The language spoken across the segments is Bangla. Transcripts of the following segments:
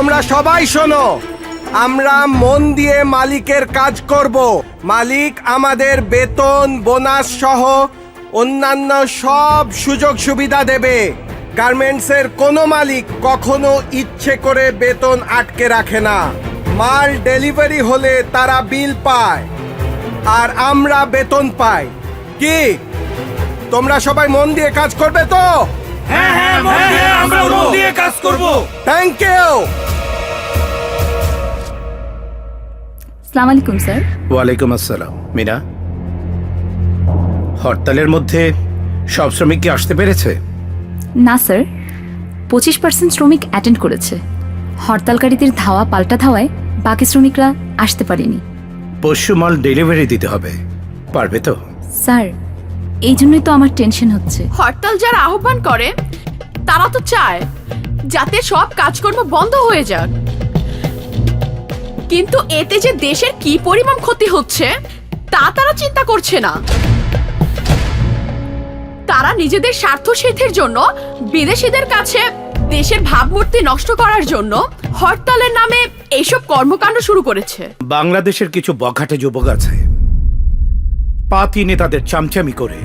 তোমরা সবাই শোনো, আমরা মন দিয়ে মালিকের কাজ করব। মালিক আমাদের বেতন, বোনাস সহ অন্যান্য সব সুযোগ সুবিধা দেবে। গার্মেন্টসের কোনো মালিক কখনো ইচ্ছে করে বেতন আটকে রাখে না। মাল ডেলিভারি হলে তারা বিল পায় আর আমরা বেতন পাই। কি তোমরা সবাই মন দিয়ে কাজ করবে তো? হ্যাঁ, আমরা মন দিয়ে কাজ করব। Thank you. আসসালামু আলাইকুম স্যার। ওয়ালাইকুম আসসালাম। মিনা, হরতালের মধ্যে সব শ্রমিক কি আসতে পেরেছে? না স্যার, 25% শ্রমিক অ্যাটেন্ড করেছে। হরতালকারীদের ধাওয়া পাল্টা ধাওয়ায় বাকি শ্রমিকরা আসতে পারেনি। পরশু মাল ডেলিভারি দিতে হবে, পারবে তো? স্যার, এই জন্যই তো আমার টেনশন হচ্ছে। হরতাল যারা আহ্বান করে তারা তো চায় যাতে সব কাজকর্ম বন্ধ হয়ে যাক, কিন্তু এতে যে দেশের কি পরিমাণ ক্ষতি হচ্ছে তা তারা চিন্তা করছে না। তারা নিজেদের স্বার্থ সিদ্ধির জন্য বিদেশিদের কাছে দেশের ভাবমূর্তি নষ্ট করার জন্য হরতালের নামে এইসব কর্মকাণ্ড শুরু করেছে। বাংলাদেশের কিছু বখাটে যুবক আছে, পাতি নেতাদের চামচামি করে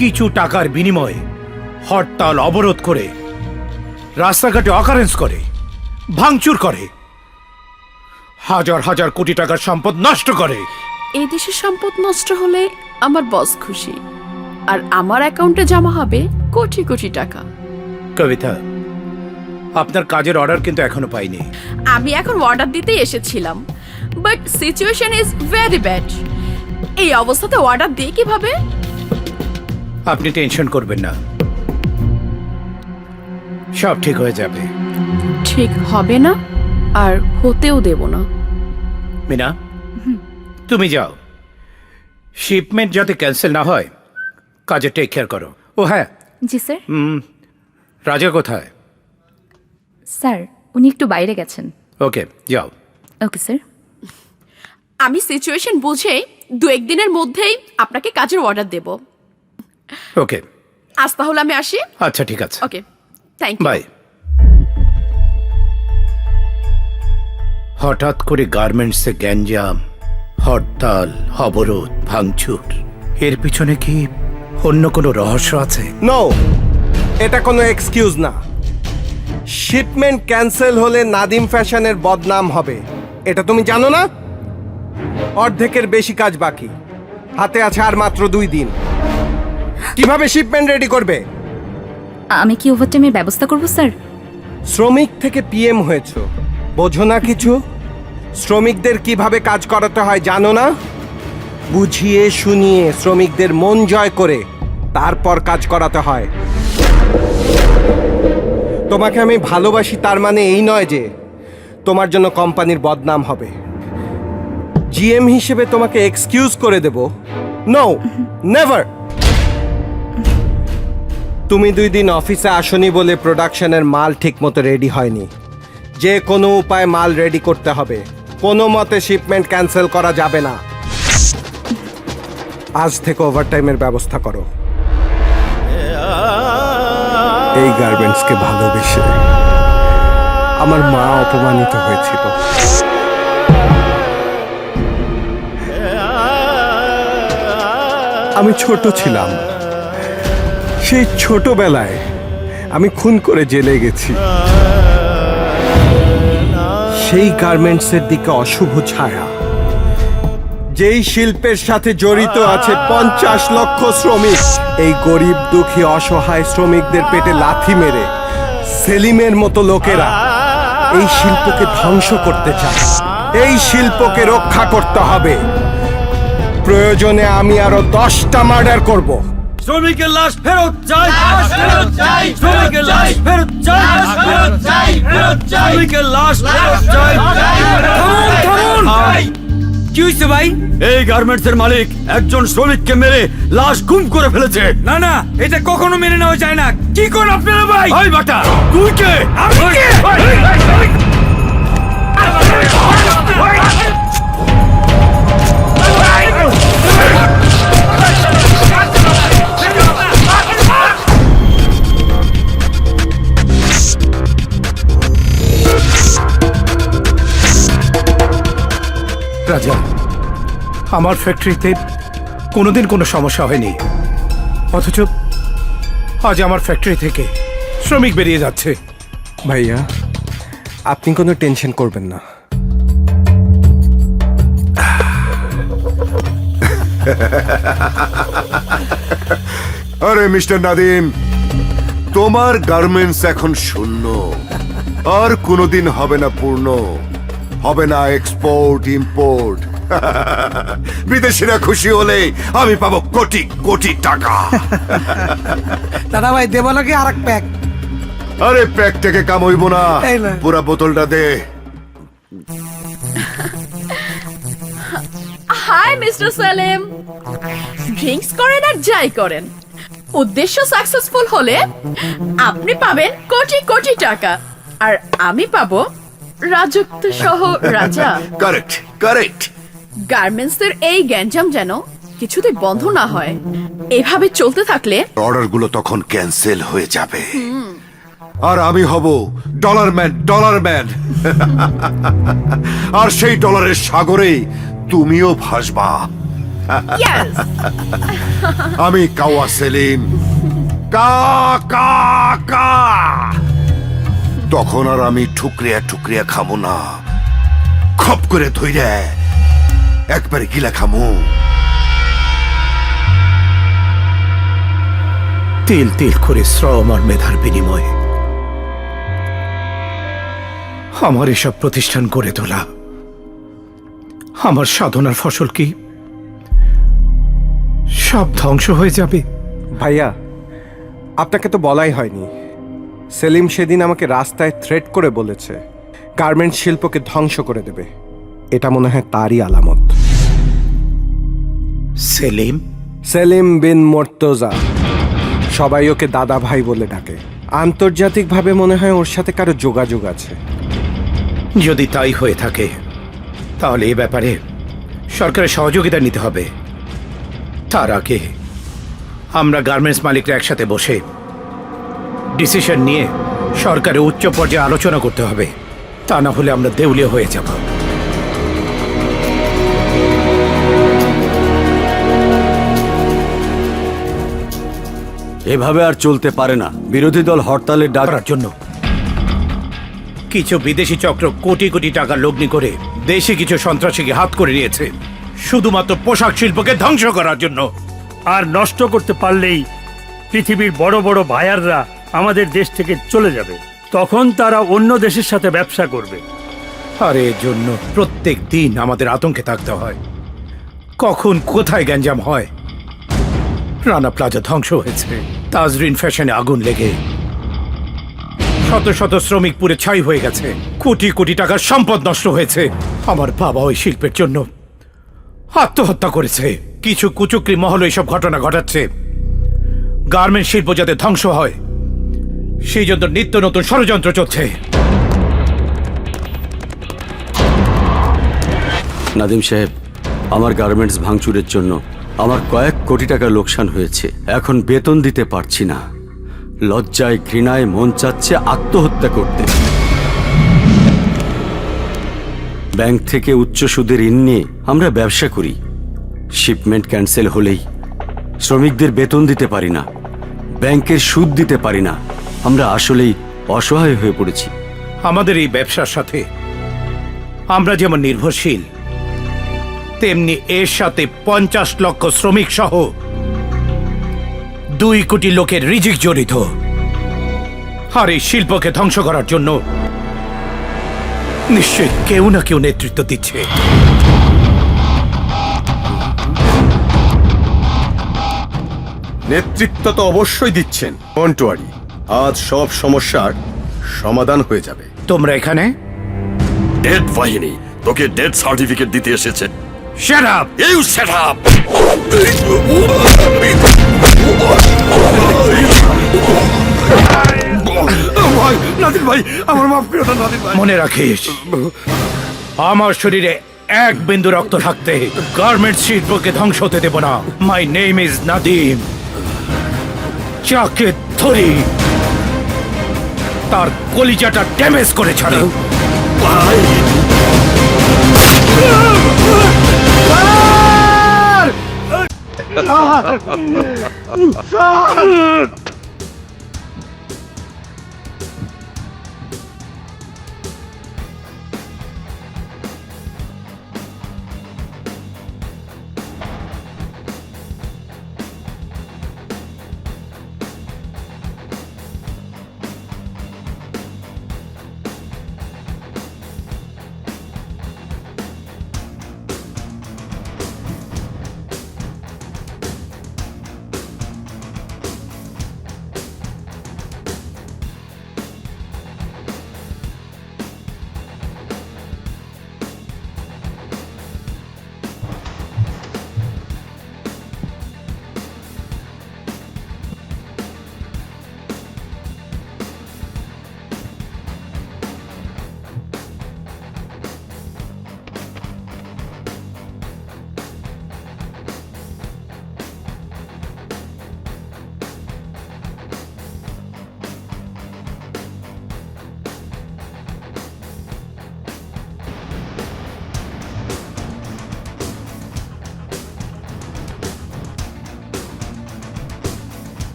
কিছু টাকার বিনিময়ে হরতাল অবরোধ করে রাস্তাঘাটে অকারেন্স করে, ভাঙচুর করে, হাজার হাজার কোটি টাকার সম্পদ নষ্ট করে। এই দেশের সম্পদ নষ্ট হলে আমার বস খুশি, আর আমার অ্যাকাউন্টে জমা হবে কোটি কোটি টাকা। কবিতা, আপনার কাজের অর্ডার কিন্তু এখনো পাইনি। আমি এখন অর্ডার দিতেই এসেছিলাম, but situation is very bad. এই অবস্থাতে অর্ডার দিয়ে কিভাবে? আপনি টেনশন করবেন না, সব ঠিক হয়ে যাবে। ঠিক হবে না, আর হতেও দেব না। মিনা, তুমি যাও, শিপমেন্ট যাতে ক্যান্সেল না হয় কাজে টেক কেয়ার করো। ও হ্যাঁ, জি স্যার। রাজা কোথায়? স্যার, উনি একটু বাইরে গেছেন। ওকে, যাও। Okay sir. আমি সিচুয়েশন বুঝে 2-1 দিনের মধ্যেই আপনাকে কাজের অর্ডার দেব। ওকে, আজ তাহলে আমি আসি। আচ্ছা ঠিক আছে, ওকে, থ্যাংক ইউ। বাই। হঠাৎ করে গার্মেন্টসে গ্যাঞ্জাম, হরতাল, অবরোধ, ভাঙচুর, এর পিছনে কি অন্য কোনো রহস্য আছে? নো, এটা কোনো এক্সকিউজ না। শিপমেন্ট ক্যান্সেল হলে নাদিম ফ্যাশনের বদনাম হবে, এটা তুমি জানো না? অর্ধেকের বেশি কাজ বাকি, হাতে আছে আর মাত্র 2 দিন। কিভাবে শিপমেন্ট রেডি করবে? আমি কি ওভারটাইমের ব্যবস্থা করব স্যার? শ্রমিক থেকে পিএম হয়েছো, বোঝো না কিছু? শ্রমিকদের কিভাবে কাজ করাতে হয় জানো না? বুঝিয়ে শুনিয়ে শ্রমিকদের মন জয় করে তারপর কাজ করাতে হয়। তোমাকে আমি ভালোবাসি তার মানে এই নয় যে তোমার জন্য কোম্পানির বদনাম হবে। জিএম হিসেবে তোমাকে এক্সকিউজ করে দেব? No, never. তুমি 2 দিন অফিসে আসনি বলে প্রোডাকশনের মাল ঠিকমতো রেডি হয়নি। যে কোনো উপায় মাল রেডি করতে হবে, কোনো মতে শিপমেন্ট ক্যান্সেল করা যাবে না। আজ থেকে ওভারটাইমের ব্যবস্থা করো। এই গার্মেন্টসকে ভালোবেসে আমার মা অপমানিত হয়েছিল। আমি ছোট ছিলাম, সেই ছোটবেলায় আমি খুন করে জেলে গেছি। সেই গার্মেন্টসের দিকে অশুভ ছায়া, যেই শিল্পের সাথে জড়িত আছে 50 লক্ষ শ্রমিক। এই গরিব দুঃখী অসহায় শ্রমিকদের পেটে লাথি মেরে সেলিমের মতো লোকেরা এই শিল্পকে ধ্বংস করতে চায়। এই শিল্পকে রক্ষা করতে হবে। প্রয়োজনে আমি আরো 10টা মার্ডার করব। শ্রমিকের লাশ ফেরত চাই, শ্রমিকের লাশ ফেরত চাই, শ্রমিকের লাশ ফেরত চাই। থামুন। কি হয়েছে ভাই? এই গার্মেন্টসের মালিক একজন শ্রমিককে মেরে লাশ গুম করে ফেলেছে। না না, এটা কখনো মেনে নেওয়া যায় না। কি করেন আপনারা ভাই? ওই বাটা, তুই কে? আমি কে? রাজা, আমার ফ্যাক্টরিতে কোনোদিন কোনো সমস্যা হয়নি, অথচ আজ আমার ফ্যাক্টরি থেকে শ্রমিক বেরিয়ে যাচ্ছে। ভাইয়া, আপনি কোনো টেনশন করবেন না। আরে মিস্টার নাদিম, তোমার গার্মেন্টস এখন শূন্য, আর কোনোদিন হবে না পূর্ণ, হবে না এক্সপোর্ট ইম্পোর্ট। বিদেশিরা খুশি হলে আমি পাবো কোটি কোটি টাকা। দাদা ভাই দেব নাকি আর এক প্যাক? আরে প্যাকটাকে কাম হইব না, এই না। পুরা বোতলটা দে। হাই মিস্টার সেলিম, ড্রিঙ্কস করেন আর যাই করেন, উদ্দেশ্য সাকসেসফুল হলে আপনি পাবেন কোটি কোটি টাকা, আর আমি পাবো রাজত্ব সহ রাজা। Correct correct. গার্মেন্টসের এই গ্যাঞ্জাম যেন কিছুতে বন্ধ না হয়। এভাবে চলতে থাকলে অর্ডারগুলো তখন ক্যান্সেল হয়ে যাবে, আর আমি হব ডলার ম্যান, ডলার ম্যান। আর সেই ডলারের সাগরে তুমিও ভাসবা। yes, আমি কাওয়া সেলিম, কা কা কা। তখন আর আমি ঠুকরিয়া ঠুকরিয়া খামো না, খপ করে ধইরে একবারে গিলা খামো। তিল তিল করে শ্রম আর মেধার বিনিময়ে আমার এসব প্রতিষ্ঠান গড়ে তোলা, আমার সাধনার ফসল কি সব ধ্বংস হয়ে যাবে? ভাইয়া, আপনাকে তো বলাই হয়নি, সেলিম সেদিন আমাকে রাস্তায় থ্রেট করে বলেছে গার্মেন্ট শিল্পকে ধ্বংস করে দেবে। এটা মনে হয় তারই আলামত। সেলিম? সেলিম বিন মোর্তজা, সবাই ওকে দাদা ভাই বলে ডাকে। আন্তর্জাতিকভাবে মনে হয় ওর সাথে কারো যোগাযোগ আছে। যদি তাই হয়ে থাকে তাহলে এ ব্যাপারে সরকারের সহযোগিতা নিতে হবে। তার আগে আমরা গার্মেন্টস মালিকরা একসাথে বসে ডিসিশন নিয়ে সরকারের উচ্চ পর্যায়ে আলোচনা করতে হবে, তা না হলে আমরা দেউলিয়া হয়ে যাব। এভাবে আর চলতে পারে না। বিরোধী দল হরতালের ডাক করার জন্য কিছু বিদেশি চক্র কোটি কোটি টাকা লগ্নি করে দেশে কিছু সন্ত্রাসীকে হাত করে নিয়েছে, শুধুমাত্র পোশাক শিল্পকে ধ্বংস করার জন্য। আর নষ্ট করতে পারলেই পৃথিবীর বড় বড় বায়াররা আমাদের দেশ থেকে চলে যাবে, তখন তারা অন্য দেশের সাথে ব্যবসা করবে। আর এর জন্য প্রত্যেক দিন আমাদের আতঙ্কে থাকতে হয়, কখন কোথায় গ্যাঞ্জাম হয়। রানা প্লাজা ধ্বংস হয়েছে, তাজরিন ফ্যাশনে আগুন লেগে শত শত শ্রমিক পুড়ে ছাই হয়ে গেছে, কোটি কোটি টাকার সম্পদ নষ্ট হয়েছে। আমার বাবা ওই শিল্পের জন্য আত্মহত্যা করেছে। কিছু কুচক্রী মহল এইসব ঘটনা ঘটাচ্ছে, গার্মেন্ট শিল্প যাতে ধ্বংস হয় সেই জন্য নিত্য নতুন ষড়যন্ত্র চলছে। নাদিম সাহেব, আমার গার্মেন্টস ভাঙচুরের জন্য আমার কয়েক কোটি টাকা লোকসান হয়েছে। এখন বেতন দিতে পারছি না, লজ্জায় ঘৃণায় মন চাচ্ছে আত্মহত্যা করতে। ব্যাংক থেকে উচ্চ সুদের ঋণ নিয়ে আমরা ব্যবসা করি। শিপমেন্ট ক্যান্সেল হলেই শ্রমিকদের বেতন দিতে পারি না, ব্যাংকের সুদ দিতে পারি না। আমরা আসলেই অসহায় হয়ে পড়েছি। আমাদের এই ব্যবসার সাথে আমরা যেমন নির্ভরশীল, তেমনি এর সাথে 50 লক্ষ শ্রমিক সহ 2 কোটি লোকের রিজিক জড়িত। আর এই শিল্পকে ধ্বংস করার জন্য নিশ্চয়ই কেউ না কেউ নেতৃত্ব দিচ্ছে। নেতৃত্ব তো অবশ্যই দিচ্ছেন মন্টুয়ারি। আজ সব সমস্যার সমাধান হয়ে যাবে। তোমরা এখানে? ডেথ বাহিনী তোকে ডেথ সার্টিফিকেট দিতে এসেছে। Shut up! You shut up! ভাই, নাদিম ভাই, আমার মাফ করে দাও নাদিম ভাই। মনে রাখিস, আমার শরীরে এক বিন্দু রক্ত থাকতে গার্মেন্টস শিল্পকে ধ্বংস হতে দেব না। My name is Nadim. যাকে ধরি তার কলিজাটা ড্যামেজ করে ছাড়ে। ভাই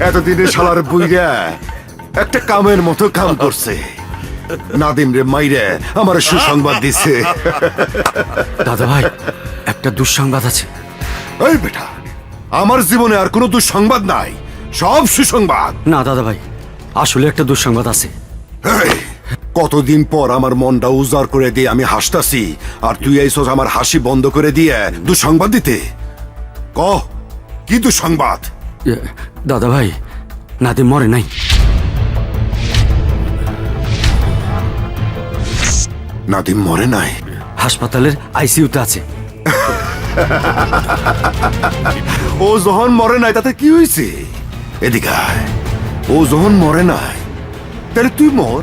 এতদিনে শালার বুইরা একটা কামের মতো কাম করছে। নাদিম রে মাইরে আমার সুসংবাদ দিছে। দাদা ভাই, একটা দুঃসংবাদ আছে। এই বেটা, আমার জীবনে আর কোনো দুঃসংবাদ নাই, সব সুসংবাদ। না দাদা ভাই, আসলে একটা দুঃসংবাদ আছে। এই, কতদিন পর আমার মনটা উজাড় করে দিয়ে আমি হাসতাছি, আর তুই আইসস আমার হাসি বন্ধ করে দিয়ে দুঃসংবাদ দিতে। কহ, কি দুঃসংবাদ? দাদা ভাই, নাদিম মরে নাই। নাদিম মরে নাই? হাসপাতালের আইসিইউতে আছে। ও যখন মরে নাই তাতে কি হয়েছে? এদিকে আয়। ও যখন মরে নাই তাহলে তুই মর।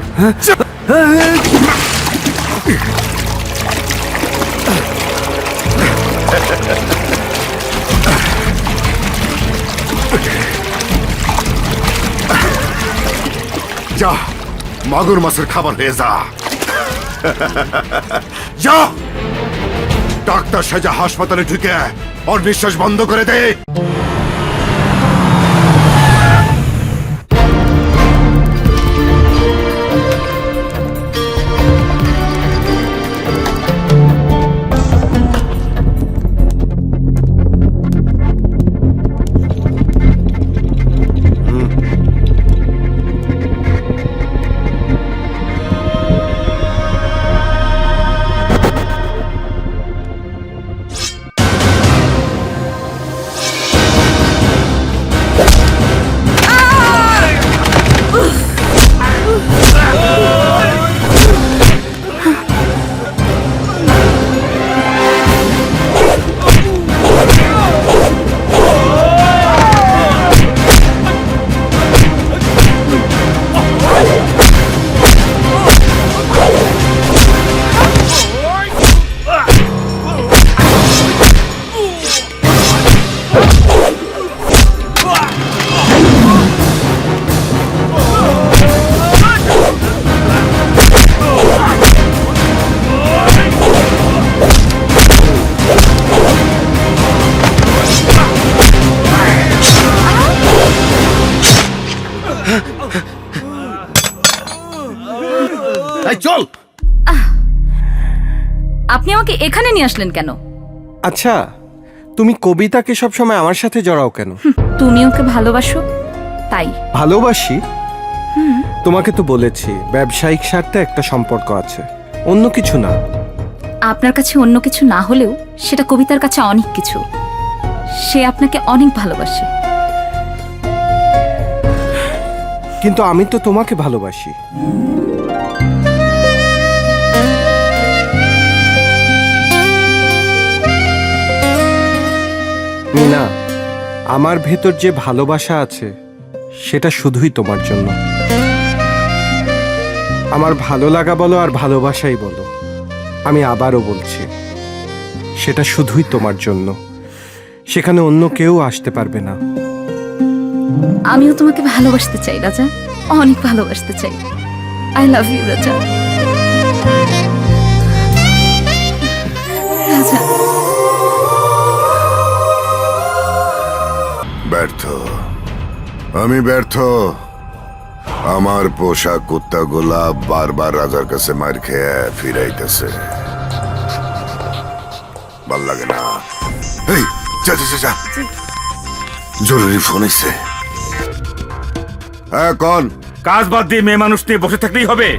যা, মাগুর মাছের খাবার হয়ে যা। যা, ডাক্তার সাজা হাসপাতালে ঢুকে ওর নিঃশ্বাস বন্ধ করে দে। এই চল। আপনি আমাকে এখানে নিয়ে আসলেন কেন? আচ্ছা, তুমি কবিতাকে সবসময় আমার সাথে জড়াও কেন? তুমি ওকে ভালোবাসো তাই। ভালোবাসি? তোমাকে তো বলেছি ব্যবসায়িক স্বার্থে একটা সম্পর্ক আছে, অন্য কিছু না। আপনার কাছে অন্য কিছু না হলেও সেটা কবিতার কাছে অনেক কিছু। সে আপনাকে অনেক ভালোবাসে। কিন্তু আমি তো তোমাকে ভালোবাসি। মিনা, আমার ভেতর যে ভালোবাসা আছে সেটা শুধুই তোমার জন্য। আমার ভালো লাগা বলো আর ভালোবাসাই বলো, আমি আবারও বলছি সেটা শুধুই তোমার জন্য। সেখানে অন্য কেউ আসতে পারবে না। আমিও তোমাকে ভালোবাসতে চাই রাজা, অনেক ভালোবাসতে চাই। আই লাভ ইউ রাজা। রাজা, ব্যর্থ, আমি ব্যর্থ। আমার পোষা কুত্তাগুলা বারবার রাজার কাছে মার খেয়ে ফিরাইতেছে। ভাল লাগে না। এই যা যা যা যা, জরুরি ফোন এসে। হ্যাঁ কোন? কাজ বাদ দিয়ে মেয়ে মানুষ নিয়ে বসে থাকলেই হবে?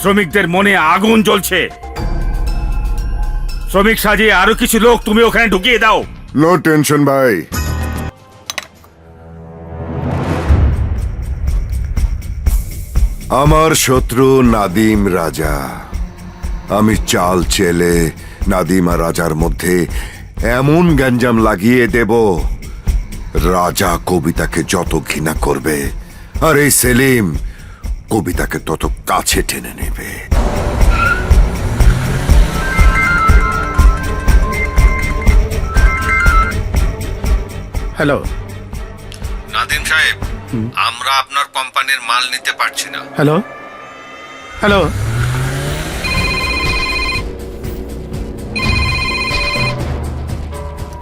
শ্রমিকদের মনে আগুন জ্বলছে। শ্রমিক সাজিয়ে আরো কিছু লোক তুমি ওখানে ঢুকিয়ে দাও। নো টেনশন ভাই। আমার শত্রু নাদিম রাজা। আমি চাল চেলে নাদিম আর রাজার মধ্যে এমন গ্যাঞ্জাম লাগিয়ে দেব, রাজা কবিতাকে যত ঘৃণা করবে আর এই সেলিম কবিতাকে তত কাছে টেনে নেবে। হ্যালো নাদিম সাহেব, আমরা আপনার কোম্পানির মাল নিতে পারছি না। Hello hello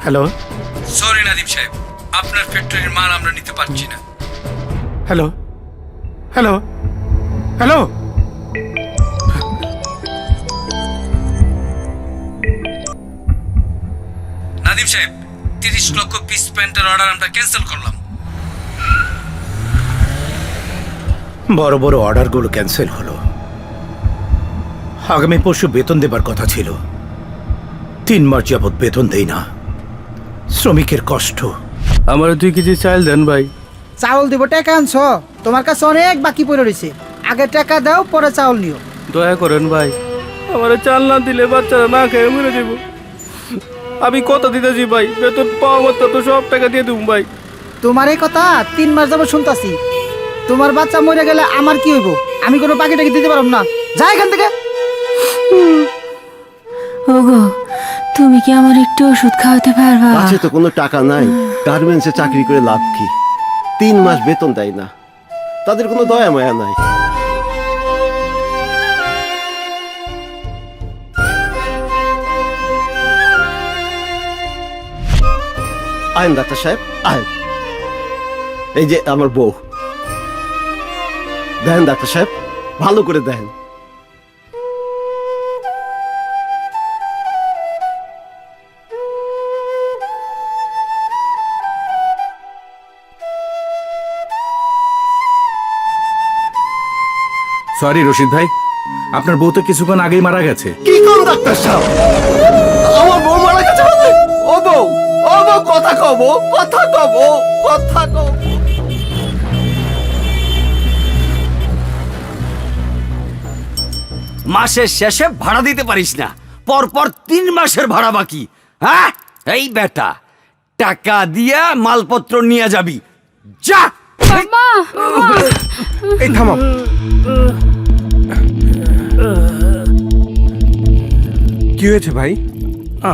hello sorry Nadim সাহেব, আপনার ফ্যাক্টরির মাল আমরা নিতে পারছি না। হ্যালো হ্যালো হ্যালো নাদিম সাহেব, 30 লক্ষ পিস প্যান্টের অর্ডার আমরা ক্যান্সেল করলাম। বড় বড় অর্ডারগুলো ক্যান্সেল হলো। আগামী পরশু বেতন দেবার কথা ছিল, 3 মাস যাবৎ বেতন দেই না। শ্রমিকের কষ্ট। আমার 2 কেজি চাল দেন ভাই। চাউল দিব, টাকা আনছ? তোমার কাছে অনেক বাকি পড়ে রয়েছে, আগে টাকা দাও পরে চাউল নিও। দয়া করেন ভাই, আমার চাল না দিলে বাচ্চারা না খেয়ে মরে যাব। আমি কথা দিতেছি ভাই, বেতন পাওয়া মাত্র তো সব টাকা দিয়ে দেবো ভাই। তোমার এই কথা 3 মাস যাবো শুনতাছি। তোমার বাচ্চা মরে গেলে আমার কি হইব? আমি কোনো বাকি টাকা দিতে পারব না। যা এখান থেকে। ওগো, তুমি কি আমার একটু ওষুধ খাওয়াতে পারবা? কাছে তো কোনো টাকা নাই, গার্মেন্টসে চাকরি করে লাভ কি? 3 মাস বেতন দেয় না, তাদের কোনো দয়া মায়া নাই। আইন ডাক্তার সাহেব, আইন। এই যে আমার বউ, দেখেন ডাক্তার সাহেব, ভালো করে দেখেন। সরি রশিদ ভাই, আপনার বউ তো কিছুক্ষণ আগেই মারা গেছে। কি কোন ডাক্তার সাহেব, আমার বউ মারা গেছে মানে? ও বউ, ও বউ, কথা কব, কথা কব, কথা কব। মাসের শেষে ভাড়া দিতে পারিস না, পরপর 3 মাসের ভাড়া বাকি। হ্যাঁ, এই বেটা, টাকা দিয়া মালপত্র নিয়ে যাবি, যা। এই থামো। কি হয়েছে ভাই?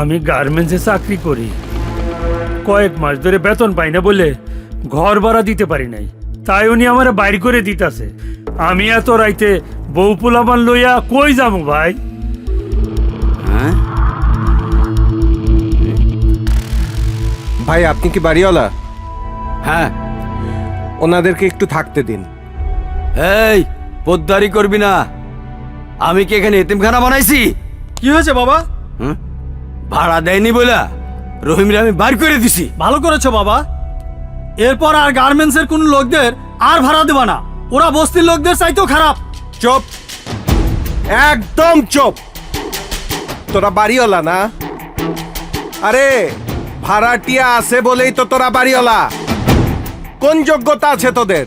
আমি গার্মেন্টসে চাকরি করি, কয়েক মাস ধরে বেতন পাই না বলে ঘর ভাড়া দিতে পারি নাই, তাই উনি আমার বাইর করে দিতাছে। আমি এত রাইতে বউ পোলাপান লইয়া কই যাবো ভাই? ভাই আপনি কি বাড়িওয়ালা? হ্যাঁ। ওনাদেরকে একটু থাকতে দিন। এই পোদ্দারি করবি না। আমি কি এখানে এতিমখানা বানাইছি? কি হয়েছে বাবা? ভাড়া দেয়নি বলে রহিমরে আমি বার করে দিছি। ভালো করেছো বাবা। এরপর আর গার্মেন্টসের কোন লোকদের আর ভাড়া দেবা না। ওরা বস্তির লোকদের চাইতেও খারাপ। চুপ, একদম চুপ। তোরা বাড়িওয়ালা না? আরে ভাড়াটিয়া আছে বলেই তো তোরা বাড়িওয়ালা। কোন যোগ্যতা আছে তোদের?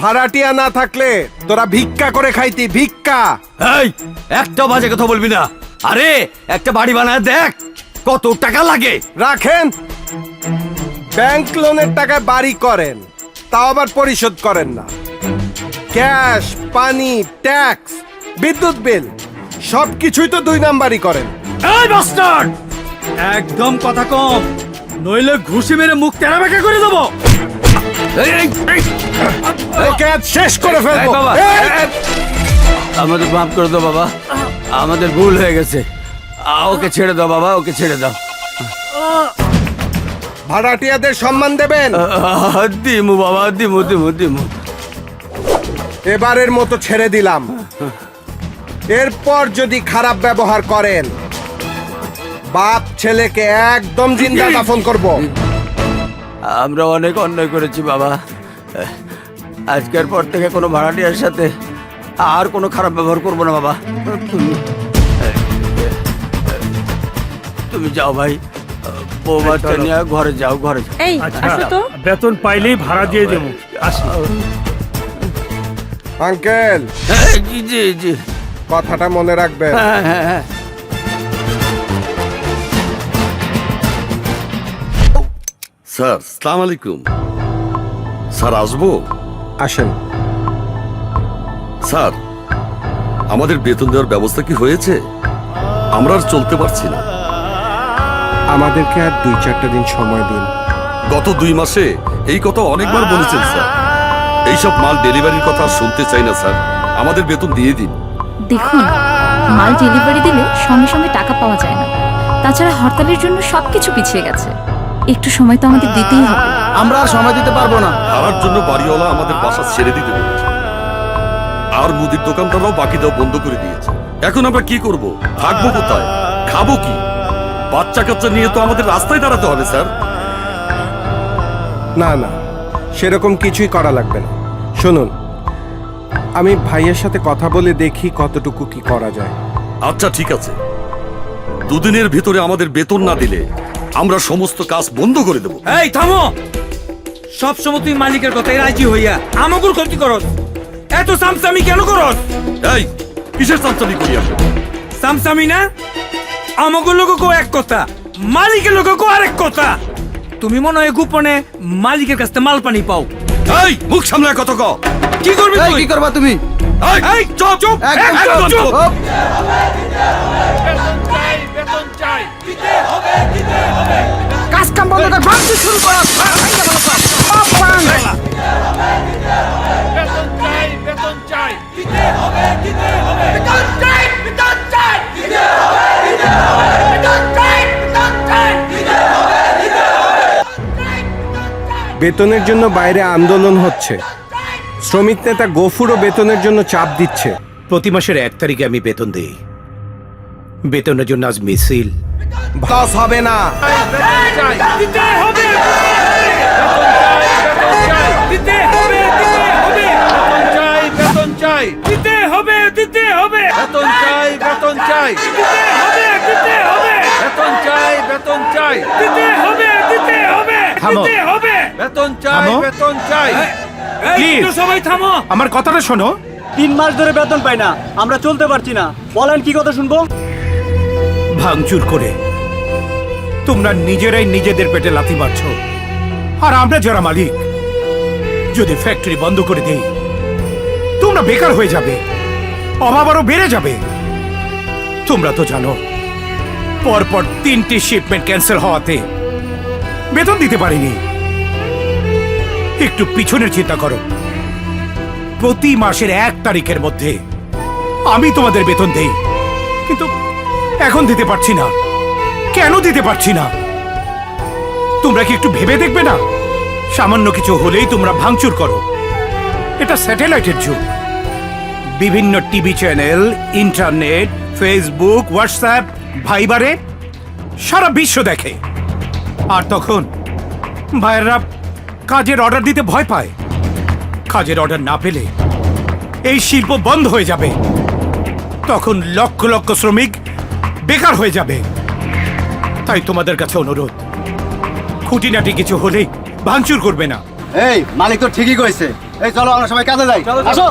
ভাড়াটিয়া না থাকলে তোরা ভিক্ষা করে খাইতি, ভিক্ষা। এই একটা বাজে কথা বলবি না। আরে একটা বাড়ি বানায় দেখ কত টাকা লাগে। রাখেন, ব্যাংক লোনের টাকায় বাড়ি করেন, তাও আবার পরিশোধ করেন না। গ্যাস, পানি, ট্যাক্স, বিদ্যুৎ বিল সবকিছুই তো 2 নাম্বারই করেন। এই বাস্টার্ড, একদম কথা কম, নইলে ঘুষি মেরে মুখ তেরা বেঁকা করে দেবো। ওকে আজ শেষ করে ফেলবো। এই বাবা, এই! আমাদের মাফ করে দাও বাবা, আমাদের ভুল হয়ে গেছে। ওকে ছেড়ে দাও বাবা, ওকে ছেড়ে দাও। ভাড়াটিয়াদের সম্মান দেবেন। দিমু বাবা, দিমু দিমু দিমু। এবারের মতো ছেড়ে দিলাম। এরপর যদি খারাপ ব্যবহার করেন, বাপ ছেলেকে একদম জিন্দা দাফন করব। আমরা অনেক অন্যায় করেছি বাবা। আজকের পর থেকে কোনো ভাড়াটিয়ার সাথে আর কোনো খারাপ ব্যবহার করবো না বাবা। তুমি যাও ভাই, বউ বাচ্চা নিয়ে ঘরে যাও, ঘরে যাও। এই আচ্ছা আসো তো। বেতন পাইলেই ভাড়া দিয়ে দেবো। আসি। আঙ্কেল, জি জি জি, কথাটা মনে রাখবেন। হ্যাঁ হ্যাঁ হ্যাঁ। স্যার সালাম আলাইকুম। স্যার আসবো? আসেন। স্যার আমাদের বেতন দেওয়ার ব্যবস্থা কি হয়েছে? আমরা আর চলতে পারছি না। আমাদেরকে আর 2-4টা দিন সময় দিন। গত 2 মাসে এই কথা অনেকবার বলেছেন স্যার। এইসব মাল ডেলিভারির কথা আর শুনতে চাই না স্যার। আমাদের বেতন দিয়ে দিন। দেখুন, মাল ডেলিভারি দিলে সঙ্গে সঙ্গে টাকা পাওয়া যায় না। তাছাড়া হরতালের জন্য সবকিছু পিছিয়ে গেছে। একটু সময় তো আমাদের দিতেই হবে। আমরা আর সময় দিতে পারবো না। ভাড়ার জন্য বাড়িওয়ালা আমাদের বাসা ছেড়ে দিতে বলেছে, আর মুদির দোকানদাররাও বাকি দেওয়া বন্ধ করে দিয়েছে। এখন আমরা কি করব? থাকবো কোথায়? খাবো কি? বাচ্চা কাচ্চা নিয়ে তো আমাদের রাস্তায় দাঁড়াতে হবে স্যার। না না, সেরকম কিছুই করা লাগবে না। শুনুন, আমি ভাইয়ের সাথে কথা বলে দেখি কতটুকু কি করা যায়। আচ্ছা ঠিক আছে, 2 দিনের ভিতরে আমাদের বেতন না দিলে আমরা সমস্ত কাজ বন্ধ করে দেব। এই থামো, সব সময় তুই মালিকের কথাই রাজি হইয়া আমাগুর ক্ষতি করস। এত সামসামি কেন করস? এই কিসের চামচামি করি আমরা? সামসামি না, আমাগুর লোক এক কথা, মালিকের লোক আরেক কথা। তুমি মনে হয় গোপনে মালিকের কাছ থেকে মাল পানি পাও। এই মুখ সামলায় কত ক। কি করবি এই, তুই? কি করবা তুমি? এই চুপ চুপ, একদম চুপ। চুপ। কাজ কাম বন্ধ করে ভাঙচুর শুরু করো। বেতনের জন্য বাইরে আন্দোলন হচ্ছে। শ্রমিক নেতা গফুরও বেতনের জন্য চাপ দিচ্ছে। প্রতি মাসের 1 তারিখে আমি বেতন দেই। বেতনের জন্য আজ মিছিল। লস হবে না। দিতে হবে, দিতে হবে, বেতন চাই, দিতে হবে, দিতে হবে, বেতন চাই, বেতন চাই, দিতে হবে, দিতে হবে, বেতন চাই, বেতন চাই, দিতে হবে, দিতে হবে, থামো। দিতে হবে। বেতন চাই, থামো। বেতন চাই। এই Please. তো সবাই থামো। আমার কথাটা শোনো। 3 মাস ধরে বেতন পাই না, আমরা চলতে পারছি না। বলেন কি কথা শুনবো? ভাঙচুর করে তোমরা নিজেরাই নিজেদের পেটে লাথি মারছো। আর আমরা যারা মালিক, যদি ফ্যাক্টরি বন্ধ করে দেই, তোমরা বেকার হয়ে যাবে, অভাব আরো বেড়ে যাবে। তোমরা তো জানো, পরপর 3টি শিপমেন্ট ক্যান্সেল হওয়াতে বেতন দিতে পারিনি। একটু পিছনের চিন্তা করো। প্রতি মাসের 1 তারিখের মধ্যে আমি তোমাদের বেতন দেই, কিন্তু এখন দিতে পারছি না। কেন দিতে পারছি না? তোমরা কি একটু ভেবে দেখবে না সামান্য কিছু হলেই তোমরা ভাঙচুর করো। এটা স্যাটেলাইটের যুগ। বিভিন্ন TV channel, internet, Facebook, WhatsApp, ভাইবারে সারা বিশ্ব দেখে। আর তখন ভাইয়েরা কাজের অর্ডার দিতে ভয় পায়। কাজের অর্ডার না পেলে এই শিল্প বন্ধ হয়ে যাবে। তখন লক্ষ লক্ষ শ্রমিক বেকার হয়ে যাবে। তাই তোমাদের কাছে অনুরোধ, খুঁটিনাটি কিছু হলেই ভাঙচুর করবে না। এই মালিক তো ঠিকই কইছে। এই চলো আমরা সবাই কাজে যাই। আসো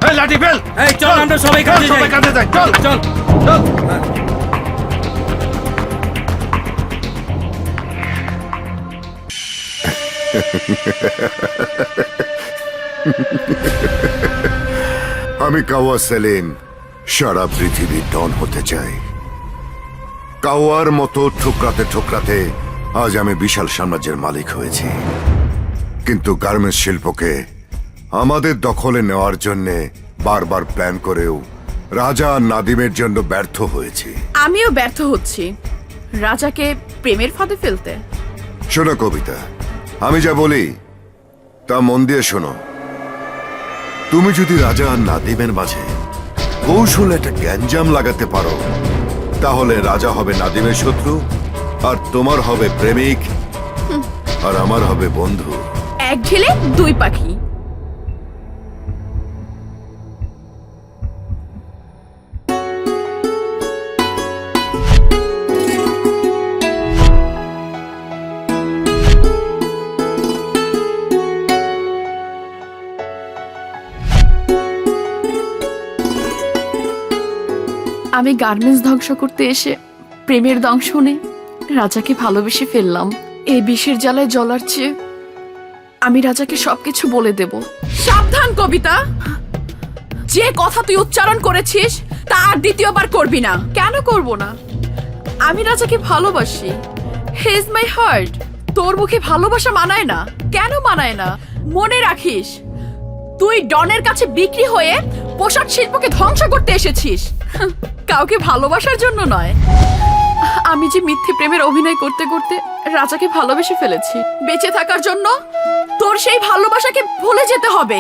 এই লাঠি ফেল। এই চল আমরা সবাই কাজে যাই। কাজে যাই, চল চল। আমি কাওয়া সেলিম সারা পৃথিবীর ডন হতে চাই। কাওয়ার মতো ঠুকরাতে ঠুকরাতে আজ আমি বিশাল সাম্রাজ্যের মালিক হয়েছি। কিন্তু গার্মেন্টস শিল্পকে আমাদের দখলে নেওয়ার জন্য বারবার প্ল্যান করেও রাজা আর নাদিমের জন্য ব্যর্থ হয়েছি। আমিও ব্যর্থ হচ্ছি রাজাকে প্রেমের ফাঁদে ফেলতে। শোনো কবিতা, আমি যা বলি তা মন দিয়ে শোনো। তুমি যদি রাজা আর নাদিমের মাঝে কৌশলে একটা গ্যাঞ্জাম লাগাতে পারো, তাহলে রাজা হবে নাদিমের শত্রু, আর তোমার হবে প্রেমিক, আর আমার হবে বন্ধু। এক ঢিলে দুই পাখি। আমি গার্মেন্টস ধ্বংস করতে এসে প্রেমের দংশনে রাজাকে ভালোবেসে ফেললাম। এই বিষের জ্বালায় জ্বলার চেয়ে আমি রাজাকে সবকিছু বলে দেব। সাবধান কবিতা, যে কথা তুই উচ্চারণ করেছিস তা আর দ্বিতীয়বার করবি না। কেন করব না? আমি রাজাকে ভালোবাসি। He is my heart. তোর মুখে ভালোবাসা মানায় না। কেন মানায় না? মনে রাখিস, তুই ডনের কাছে বিক্রি হয়ে পোশাক শিল্পকে ধ্বংস করতে এসেছিস, কাউকে ভালোবাসার জন্য নয়। আমি যে মিথ্যে প্রেমের অভিনয় করতে করতে রাজাকে ভালোবেসে ফেলেছি। বেঁচে থাকার জন্য তোর সেই ভালোবাসাকে ভুলে যেতে হবে,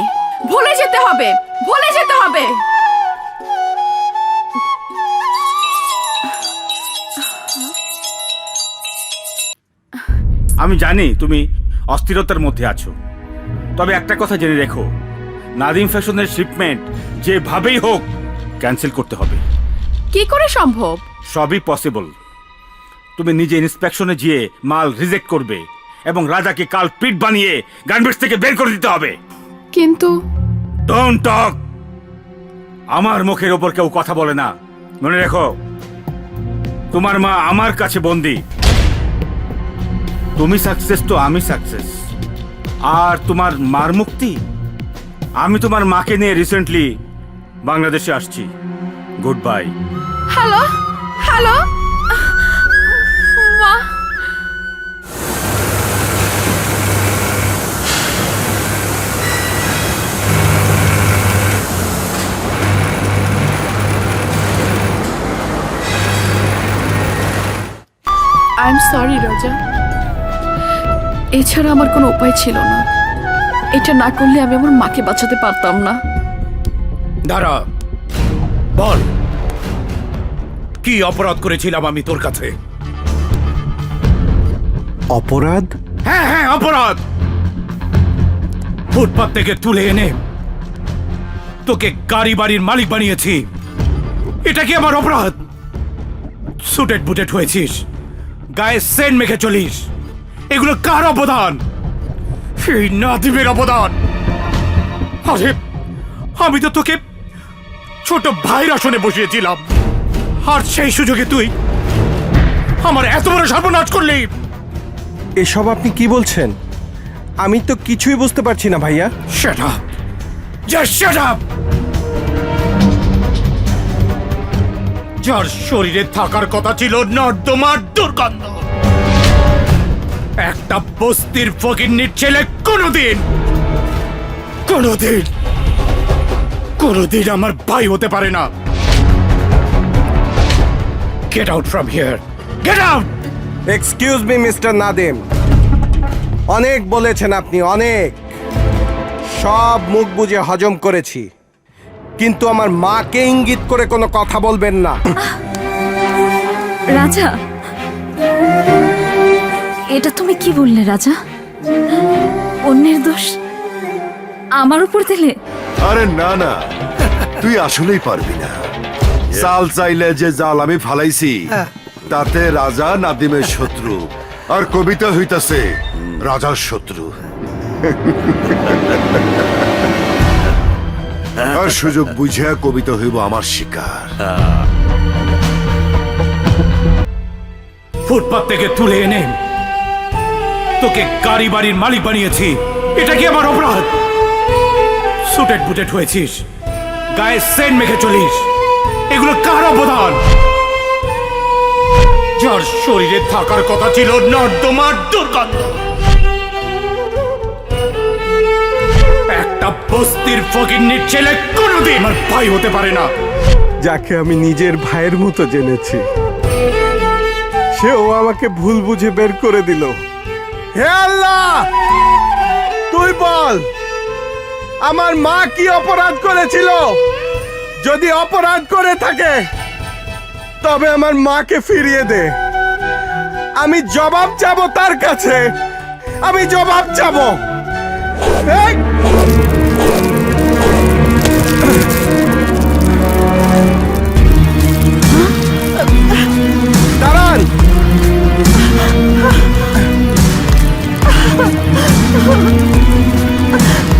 ভুলে যেতে হবে, ভুলে যেতে হবে। আমি জানি তুমি অস্থিরতার মধ্যে আছো, তবে একটা কথা জেনে রেখো, নাদিম ফ্যাশনের শিপমেন্ট যেভাবেই হোক ক্যান্সেল করতে হবে। কি করে সম্ভব? সবই পসিবল। তুমি নিজে ইন্সপেকশনে গিয়ে মাল রিজেক্ট করবে এবং রাজাকে কাল পিট বানিয়ে গার্মেন্টস থেকে বের করে দিতে হবে। কিন্তু ডোন্ট টক। আমার মুখের ওপর কেউ কথা বলে না। মনে রেখো, তোমার মা আমার কাছে বন্দি। তুমি সাকসেস তো আমি সাকসেস। আর তোমার মার মুক্তি? আমি তোমার মাকে নিয়ে রিসেন্টলি বাংলাদেশে আসছি। Good bye. হ্যালো হ্যালো মা। আই এম সরি রাজা, এছাড়া আমার কোনো উপায় ছিল না। এটা না করলে আমি আমার মাকে বাঁচাতে পারতাম না। দাঁড়া, বল কি অপরাধ করেছিলাম আমি তোর কাছে? অপরাধ? হ্যাঁ হ্যাঁ, অপরাধ। ফুটপাত থেকে তুলে এনে তোকে গাড়ি বাড়ির মালিক বানিয়েছি। এটা কি আমার অপরাধ? সুটেড বুটেড হয়েছিস, গায়ে সেন্ট মেখে চলিস, এগুলো কার অবদান? সেই নাদিমের অবদান। আরে আমি তো তোকে ছোট ভাইয়ের আসনে বসিয়েছিলাম, আর সেই সুযোগে তুই আমার এত বড় সর্বনাশ করলি। এসব আপনি কি বলছেন? আমি তো কিছুই বুঝতে পারছি না ভাইয়া। Shut up! Just shut up! যার শরীরে থাকার কথা ছিল নর্দমার দুর্গন্ধ, একটা বস্তির ফকিন্নির ছেলে কোনোদিন কোনোদিন কোনোদিন আমার ভাই হতে পারে না। Get out from here! Get out! Excuse me mister Nadim, অনেক বলেছেন আপনি, অনেক। সব মুখ বুজে হজম করেছি, কিন্তু আমার মাকে ইঙ্গিত করে কোনো কথা বলবেন না। রাজা, এটা তুমি কি বললে রাজা? অন্যের দোষ আমার উপর দিলে? আরে না না, তুই আসলেই পারবি না। চাল চাইলে যে জাল আমি ফালাইছি, তাতে রাজা নাদিমের শত্রু, আর কবিতা হইতাছে রাজার শত্রু। আর সুযোগ বুঝিয়া কবিতা হইব আমার শিকার। ফুটপাত থেকে তুলে এনে তোকে গাড়ি বাড়ির মালিক বানিয়েছি, এটা কি আমার অপরাধ? সুটেড বুটেড হয়েছিস, গায়ে সেন্ট মেখে চলিস, এগুলো কার অবদান? যার শরীরে থাকার কথা ছিল নর্দমার দুর্গন্ধ, একটা বস্তির ফকিন্নির ছেলে কোনোদিন আমার ভাই হতে পারে না। যাকে আমি নিজের ভাইয়ের মতো জেনেছি, সেও আমাকে ভুল বুঝে বের করে দিল। হে আল্লাহ, তুই বল, আমার মা কি অপরাধ করেছিল? যদি অপরাধ করে থাকে তবে আমার মাকে ফিরিয়ে দে। আমি জবাব চাবো তার কাছে, আমি জবাব চাবো। এই! দাঁড়ান!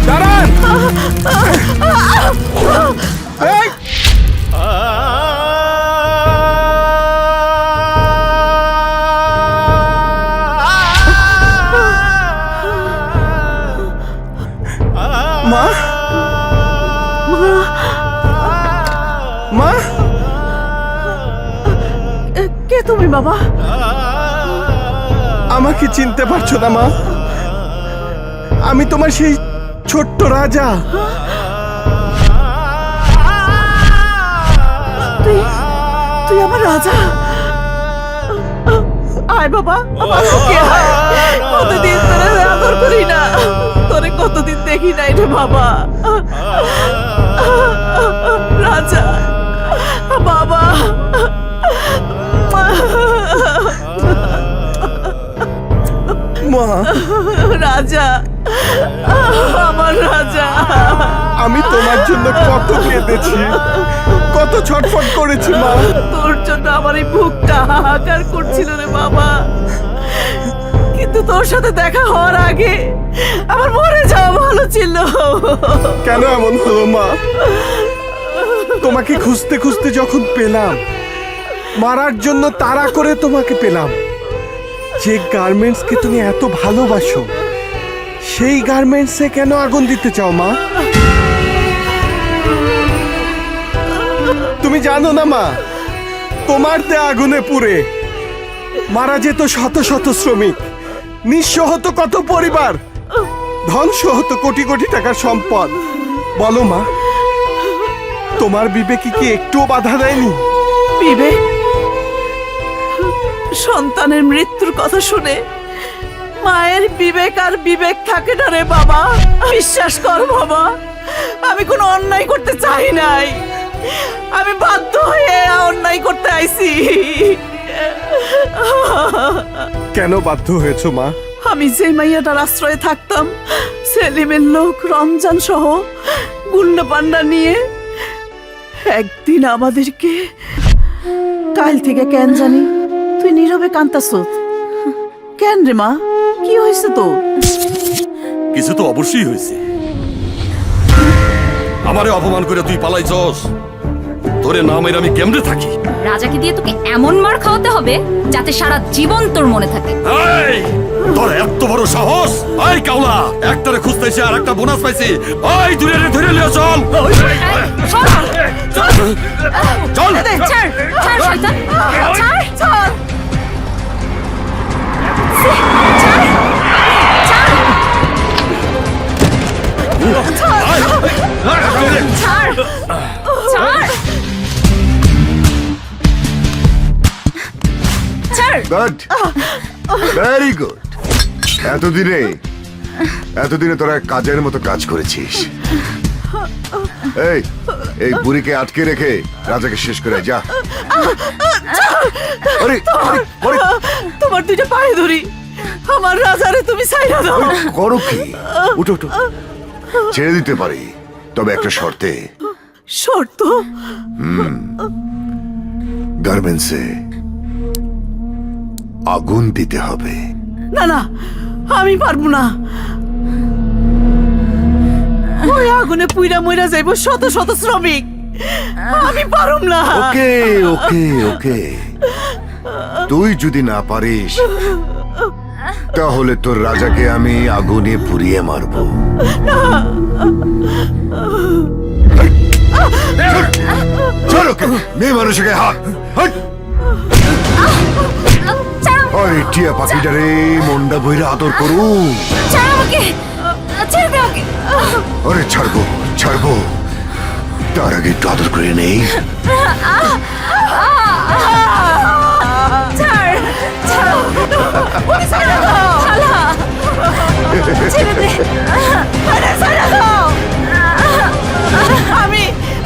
দাঁড়ান! এই! মা? মা? কে তুমি বাবা? আমাকে চিনতে পারছো না মা? আমি তোমার সেই ছোট্ট রাজা। তুই আমার রাজা? আয় বাবা, আমার বুকে আয়। কতদিন তোরে আদর করি না, তোরে কতদিন দেখি নাই রে বাবা। রাজা বাবা, মা, রাজা, আমার রাজা। আমি তোমার জন্য কত কেঁদেছি, কত ছটফট করেছি মা। তোর জন্য আমার এই বুকটা হাহাকার করছিল রে বাবা, কিন্তু তোর সাথে দেখা হওয়ার আগে আমার মরে যাওয়া ভালো ছিল। কেন এমন হলো মা? তোমাকে খুঁজতে খুঁজতে যখন পেলাম, মারার জন্য তাড়া করে তোমাকে পেলাম। যে গার্মেন্টসকে তুমি এত ভালোবাসো, সেই গার্মেন্টসে কেন আগুন দিতে চাও মা? তুমি জানো না মা, তোমার দেয়া আগুনে পুড়ে মারা যেত শত শত শ্রমিক, নিঃস্ব হতো কত পরিবার, ধ্বংস হতো কোটি কোটি টাকার সম্পদ। বলো মা, তোমার বিবেকে কি একটুও বাধা দেয়নি? বিবেক? সন্তানের মৃত্যুর কথা শুনে মায়ের বিবেক আর বিবেক থাকে না রে বাবা। বিশ্বাস কর বাবা, আমি কোনো অন্যায় করতে চাই নাই, আমি বাধ্য হয়ে অন্যায় করতে আইছি। কেন বাধ্য হয়েছো মা? আমি যে মাইয়াটার আশ্রয়ে থাকতাম, সেলিমের লোক রমজান সহ গুন্ডা পান্ডা নিয়ে একদিন আমাদেরকে, কাল থেকে কেন জানি তুই নীরবে কান্তাস কেন রে মা? কি হয়েছে তো? কিছু তো অবশ্যই হয়েছে। আমারে অপমান করে তুই পালাইছস, তোরে না মেরে আমি কেমনে থাকি? রাজাকে দিয়ে তোকে এমন মার খাওয়াতে হবে যাতে সারা জীবন তোর মনে থাকে। এই, তোর এত বড় সাহস! এই কাউলা, একটারে খুঁজতেছে আর একটা বোনাস পাইছি। ওই ধরে ধরে লিয়ে চল। চল ছাড়, ছাড় শয়তান, ছাড়, ছাড়, ছাড়, ছাড়, ছাড়। Good, very good. এতদিনে তোরা কাজের মতো কাজ করেছিস। এই বুড়িকে আটকে রেখে রাজাকে শেষ করে যা। আরে, আরে, আরে, তোমার দুইটা পায়ে ধরি, আমার রাজারে তুমি ছাইড়া দাও। করো কি? উঠো উঠো, ছেড়ে দিতে পারি, তবে একটা শর্তে। শর্ত? গার্মেন্টসে আগুন দিতে হবে। না না, আমি পারবো না। ওই আগুনে পুইরা মইরা যাইব শত শত শ্রমিক, আমি পারুম না। ওকে ওকে ওকে, তুই যদি না পারিস তাহলে তোর রাজাকে আমি আগুনে পুড়িয়ে মারবো। ছাড় ওকে, মেয়ে মানুষকে হাত। হাট! আরে টিয়া পাখিটারে মন্ডা বইরা আদর করু। আরে ছাড়বো ছাড়বো, তার আগে একটু আদর করে নেই।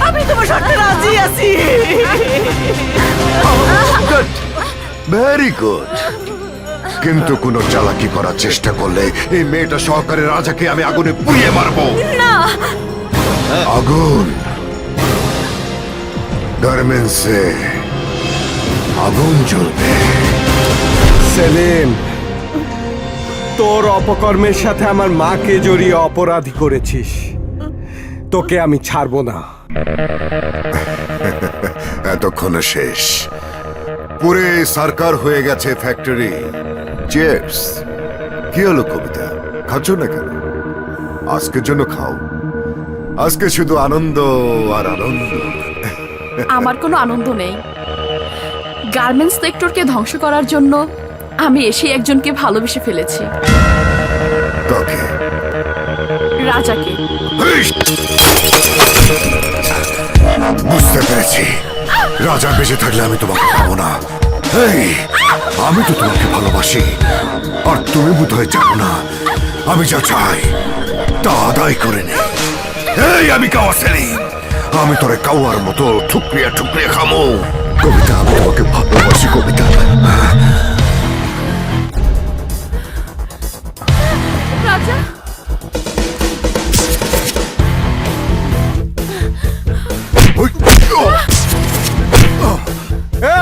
আমি তোমার শর্তে রাজি আছি। ভেরি গুড, কিন্তু কোন চালাকি করার চেষ্টা করলে এই মেয়েটা সহকারে রাজাকে আমি আগুনে পুড়িয়ে মারবো। না, আগুন গার্মেন্টসে আগুন জ্বলবে। সেলিম, তোর অপকর্মের সাথে আমার মাকে জড়িয়ে অপরাধী করেছিস, তোকে আমি ছাড়বো না। এতক্ষণে শেষ, পুরে সরকার হয়ে গেছে ফ্যাক্টরি। চিয়ার্স। কি হলো কবিতা, খাচ্ছ না কেন? আজকের জন্য খাও, আজকে শুধু আনন্দ আর আনন্দ। আমার কোনো আনন্দ নেই। গার্মেন্টস সেক্টরকে ধ্বংস করার জন্য আমি এসে একজনকে ভালোবেসে ফেলেছি, কাকে? রাজাকে। বুঝতে পেরেছি, রাজা বেঁচে থাকলে আমি তোমাকে পাবো না। এই, আমি তো তোমাকে ভালোবাসি, আর তুমি বোধহয় জানো না আমি যা চাই তা আদায় করে নে। এই, আমি কাওয়া সেলিম, আমি তোরে কাওয়ার মতো ঠুকরিয়া ঠুকরিয়া খামো। কবিতা, আমি তোমাকে ভালোবাসি কবিতা। রাজা,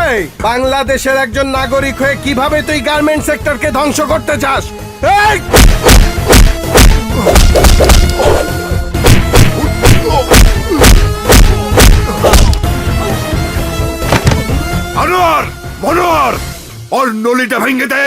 এই, বাংলাদেশের একজন নাগরিক হয়ে কিভাবে তুই গার্মেন্ট সেক্টরকে ধ্বংস করতে চাস? এই! আনোয়ার, মনোয়ার, ওর নলিটা ভেঙে দে।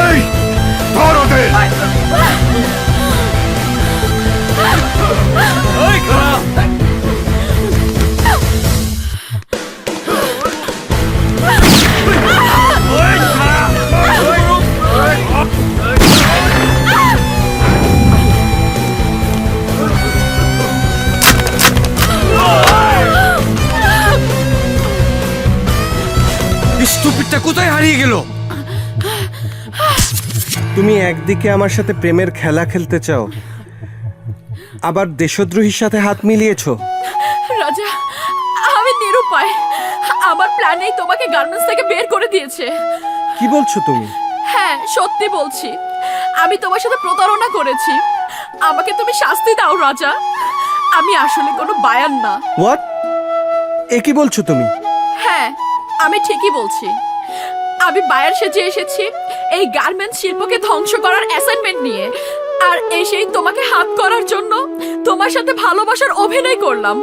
এই, ধর ওদের। এই খারাপ, স্টুপিডটা কোথায় হারিয়ে গেল? তুমি একদিকে আমার সাথে প্রেমের খেলা খেলতে চাও, আবার দেশদ্রোহীর সাথে হাত মিলিয়েছো। রাজা, আমি নিরুপায়। আমার প্ল্যানেই তোমাকে গার্মেন্টস থেকে বের করে দিয়েছে। কি বলছো তুমি? হ্যাঁ, সত্যি বলছি। আমি তোমার সাথে প্রতারণা করেছি। আমাকে তুমি শাস্তি দাও রাজা। আমি আসলে কোনো বায়ান না। হোয়াট? এ কি বলছো তুমি? হ্যাঁ, আমি ঠিকই বলছি। আমি বায়ার সেজে এসেছি এই গার্মেন্টস শিল্পকে ধ্বংস করার অ্যাসাইনমেন্ট নিয়ে, আর এসেই তোমাকে হাত করার জন্য তোমার সাথে ভালোবাসার অভিনয় করলাম।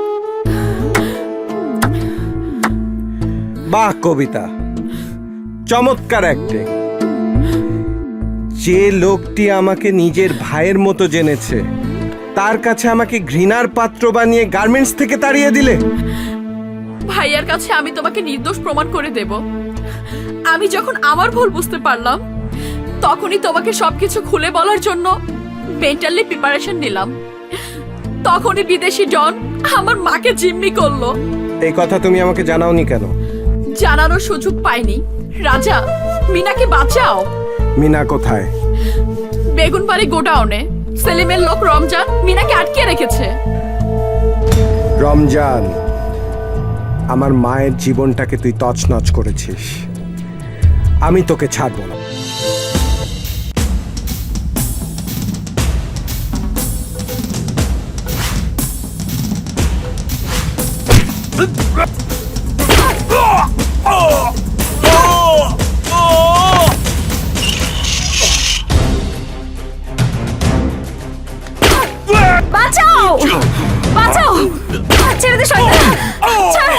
বাহ কবিতা, চমৎকার অ্যাক্টিং। যে লোকটি আমাকে নিজের ভাইয়ের মতো জেনেছে তার কাছে আমাকে ঘৃণার পাত্র বানিয়ে গার্মেন্টস থেকে তাড়িয়ে দিলে। ভাইয়ার কাছে আমি তোমাকে নির্দোষ প্রমাণ করে দেব। আমি যখন আমার ভুল বুঝতে পারলাম তখনই তোমাকে সবকিছু খুলে বলার জন্য মেন্টালি প্রিপারেশন নিলাম। তখনই বিদেশি ডন আমার মাকে জিম্মি করলো। এই কথা তুমি আমাকে জানাওনি কেন? জানানোর সুযোগ পাইনি। রাজা, মিনাকে বাঁচাও। মিনা কোথায়? বেগুনবাড়ি গোডাউনে সেলিমের লোক রমজান মিনাকে আটকে রেখেছে। রমজান, আমার মায়ের জীবনটাকে তুই তছনছ করেছিস, আমি তোকে ছাড়বো না। বাঁচাও, বাঁচাও, ছেড়ে দে শয়তান, ছাড়,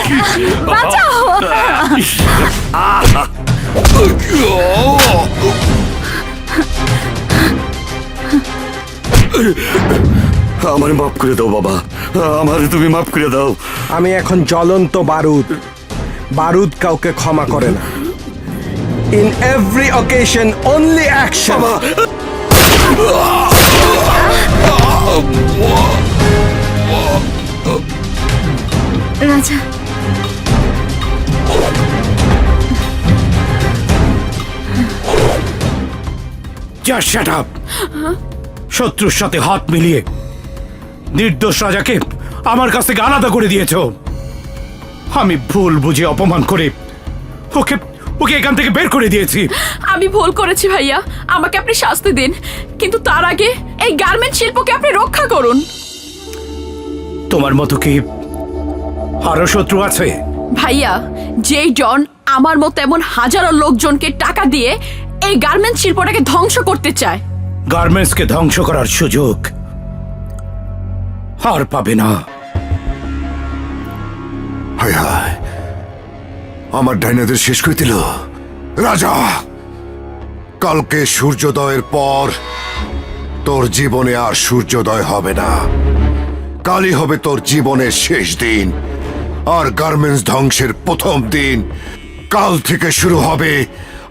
বাঁচাও। আমার মাফ করে দাও বাবা, আমার তুমি মাফ করে দাও। আমি এখন জ্বলন্ত বারুদ, বারুদ কাউকে ক্ষমা করে না। In every occasion only action. রাজা, জাস্ট শাট আপ। শত্রুর সাথে হাত মিলিয়ে নির্দোষ রাজাকে আমার কাছ থেকে আলাদা করে দিয়েছ। আমি ভুল বুঝে অপমান করে ওকে ওকে এখান থেকে বের করে দিয়েছি। আমি ভুল করেছি ভাইয়া, আমাকে আপনি শাস্তি দিন, কিন্তু তার আগে এই গার্মেন্ট শিল্পকে আপনি রক্ষা করুন। তোমার মতো কি আরো শত্রু আছে? ভাইয়া, যেই ডন আমার মতো এমন হাজারো লোকজনকে টাকা দিয়ে এই গার্মেন্ট শিল্পটাকে ধ্বংস করতে চায়, গার্মেন্টসকে ধ্বংস করার সুযোগ আর পাবে না। হায় হায়, আমার ডাইনাদের শেষ করে দিল। রাজা, কালকে সূর্যোদয়ের পর তোর জীবনে আর সূর্যোদয় হবে না। কালই হবে তোর জীবনের শেষ দিন আর গার্মেন্টস ধ্বংসের প্রথম দিন। কাল থেকে শুরু হবে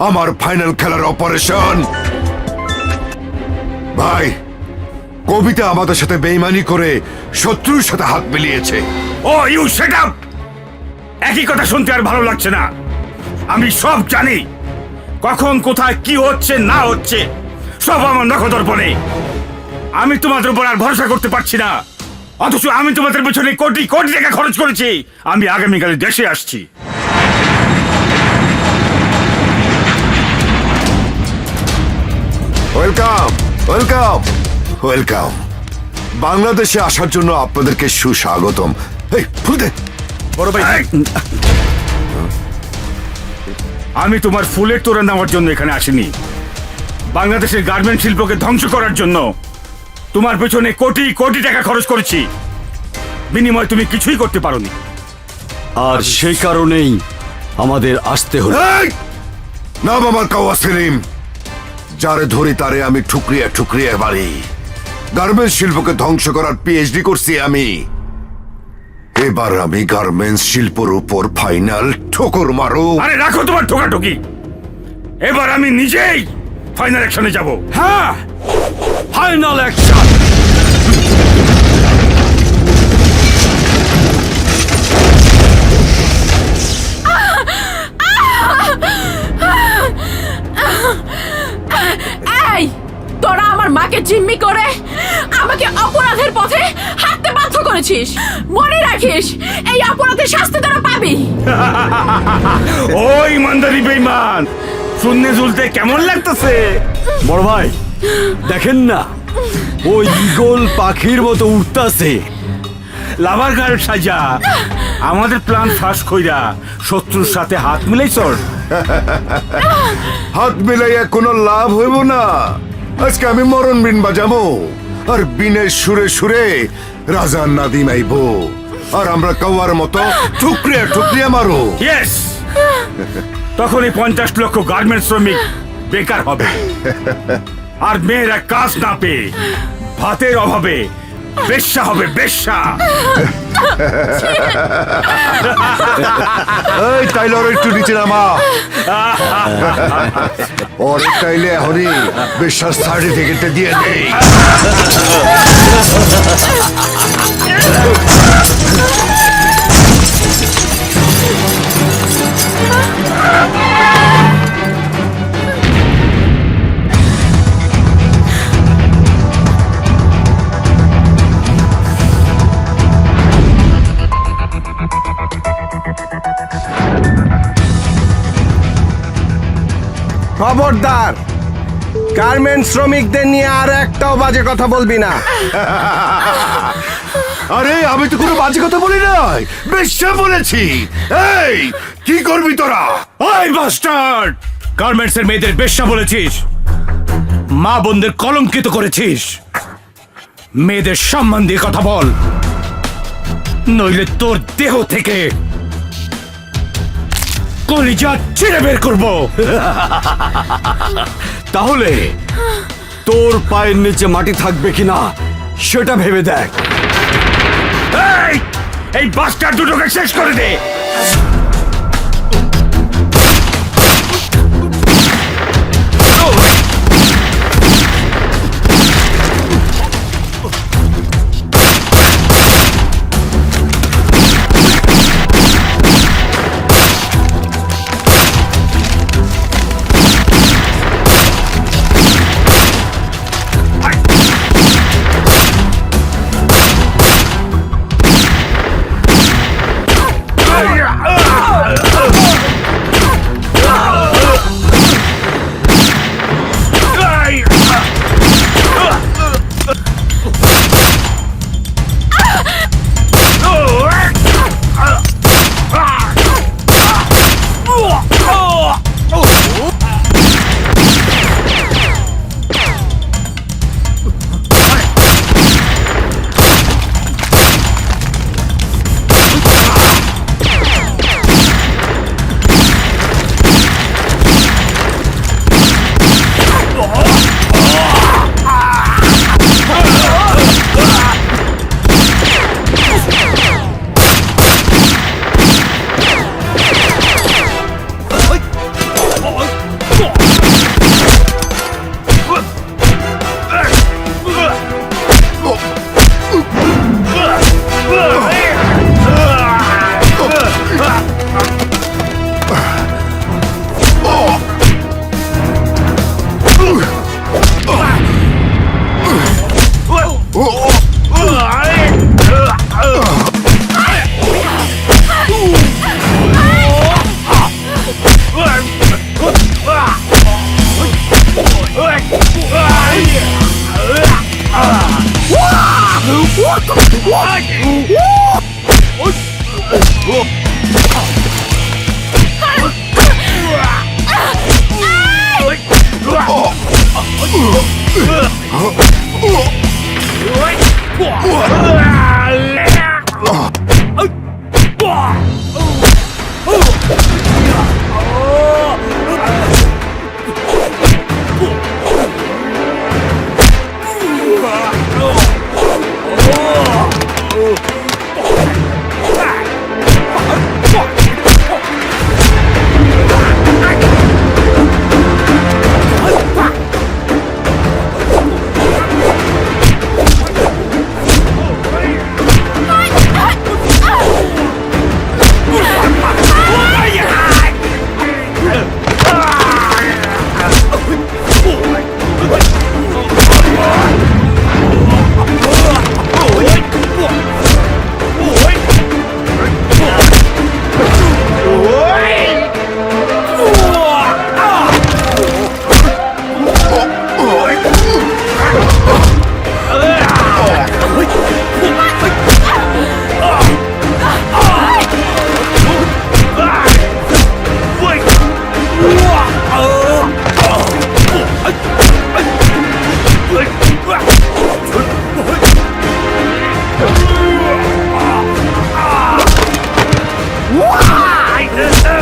আমার ফাইনাল খেলার অপারেশন। ভাই, কবিতা আমাদের সাথে বেইমানি করে শত্রুর সাথে হাত মিলিয়েছে। ও ইউ শাট আপ! একই কথা শুনতে আর ভালো লাগছে না। আমি সব জানি, কখন কোথায় কি হচ্ছে না হচ্ছে সব আমার নখদর্পণে। আমি তোমাদের উপর আর ভরসা করতে পারছি না, অথচ আমি তোমাদের পেছনে কোটি কোটি টাকা খরচ করেছি। আমি আগামীকাল দেশে আসছি। Welcome, welcome, welcome. বাংলাদেশে আসার জন্য আপনাদেরকে সুস্বাগতম। এই ফুল দে। বড় ভাই, আমি তোমার ফুলের তোড়া নেওয়ার জন্য এখানে আসিনি। বাংলাদেশের গার্মেন্ট শিল্পকে ধ্বংস করার জন্য তোমার পেছনে কোটি কোটি টাকা খরচ করেছি, বিনিময়ে তুমি কিছুই করতে পারোনি। আর সেই কারণেই আমাদের আসতে হলো। এই! নাম আমার কাওয়া সেলিম। যারে ধরি তারে আমি ঠুকরিয়া ঠুকরিয়া বাড়ি। গার্মেন্টস শিল্পকে ধ্বংস করার পিএইচডি করছি আমি। এবার আমি গার্মেন্টস শিল্পের উপর ফাইনাল ঠোকর মারো। আরে রাখো তোমার ঠোকাঠুকি, এবার আমি নিজেই ফাইনাল অ্যাকশনে যাব। হ্যাঁ, ফাইনাল অ্যাকশন। এই, তোরা আমার মাকে জিম্মি করে আমাকে অপরাধের পথে হাঁটতে বাধ্য করেছিস। মনে রাখিস, এই অপরাধের শাস্তি তোরা পাবি। ওই ইমানদারি বেঈমান, শূন্যে ঝুলতে কেমন লাগতেছে? বড় ভাই, দেখেন না, ওই ঈগল পাখির মতো উঠতাছে। লাভার গার্ল সাজা আমাদের প্ল্যান ফাঁস কইরা শত্রুর সাথে হাত মিলাইছ। হাত মিলাইয়া কোনো লাভ হইব না। আজকে আমি মরণ বিন বাজাবো, আর বিনের সুরে সুরে রাজার নাদিম আইব, আর আমরা কাওয়ার মতো ঠুকরিয়া ঠুকরিয়া মারো। ইয়েস, তখনই 50 লক্ষ গার্মেন্টস শ্রমিক বেকার হবে, আর মেয়েরা কাজ না পেয়ে ভাতের অভাবে বেশ্যা হবে, বেশ্যা। এই টাইলার একটু নিচে নামা। ওর টাইলে এখনই বিশ্বাস সার্টিফিকেটটা দিয়ে দেই। খবরদার, গার্মেন্টস শ্রমিকদের নিয়ে আর একটাও বাজে কথা বলবি না। আরে আমি তো কোনো বাজে কথা বলি নাই, বেশ্যা বলেছি। এই কি করবি তোরা? ওই বাস্টার্ড, গার্মেন্টস এর মেয়েদের বেশ্যা বলেছিস, মা বোনদের কলঙ্কিত করেছিস। মেয়েদের সম্মান দিয়ে কথা বল, নইলে তোর দেহ থেকে কলিজা ছিঁড়ে বের করবো। তাহলে তোর পায়ের নিচে মাটি থাকবে কিনা সেটা ভেবে দেখ। এই বাস্টার্ড দুটোকে শেষ করে দে।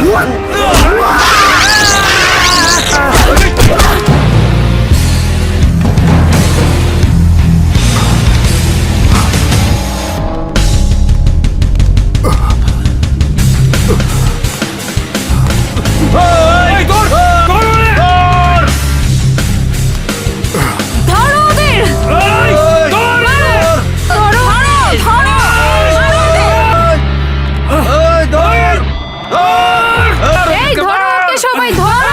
What? ধরো ওদের! ধরো! এই ধরো ওকে সবাই, ধরো!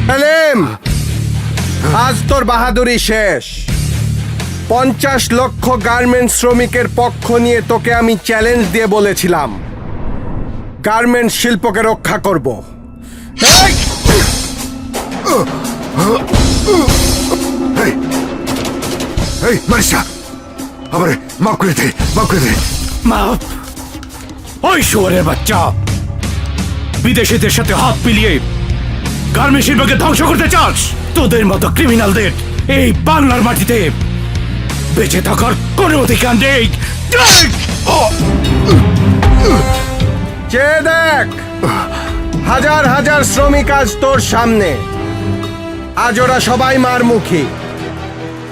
সেলিম, আজ তোর বাহাদুরি শেষ। 50 লক্ষ গার্মেন্টস শ্রমিকের পক্ষ নিয়ে তোকে আমি চ্যালেঞ্জ দিয়ে বলেছিলাম গার্মেন্টস শিল্পকে রক্ষা করব। এই মারিসা, আমারে মাফ করে দে, মাফ করে দে। মাপ! ওই শুয়োরের বাচ্চা, বিদেশিদের সাথে হাত মিলিয়ে গার্মেন্ট শিল্পকে ধ্বংস করতে চাস? তোদের মতো ক্রিমিনালদের এই বাংলার মাটিতে বেঁচে থাকার কোনো অধিকার নেই। চেয়ে দেখ, হাজার হাজার শ্রমিক আজ তোর সামনে। আজ ওরা সবাই মারমুখী,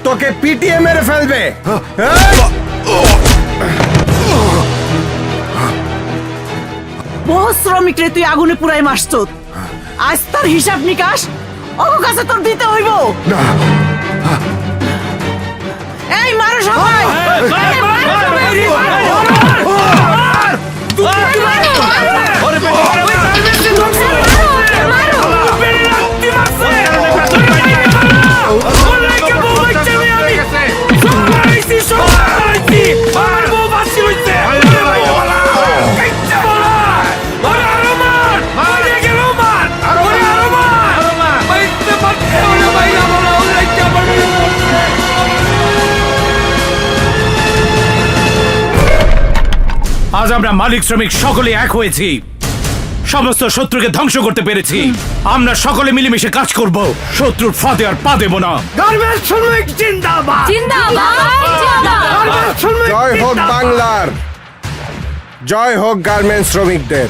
তোকে পিটিয়ে মেরে ফেলবে। বহু শ্রমিক রে তুই আগুনে পুরাই মারছ, আজ তার হিসাব নিকাশ ওর কাছে তোর দিতে হইব। এই মারো সবাই! আজ আমরা মালিক শ্রমিক সকলে এক হয়েছি, সমস্ত শত্রুকে ধ্বংস করতে পেরেছি। আমরা সকলে মিলেমিশে কাজ করব, শত্রুর ফাঁদে আর পা দেব না। গার্মেন্টস শ্রমিক জিন্দাবাদ! জয় হোক বাংলার, জয় হোক গার্মেন্টস শ্রমিকদের।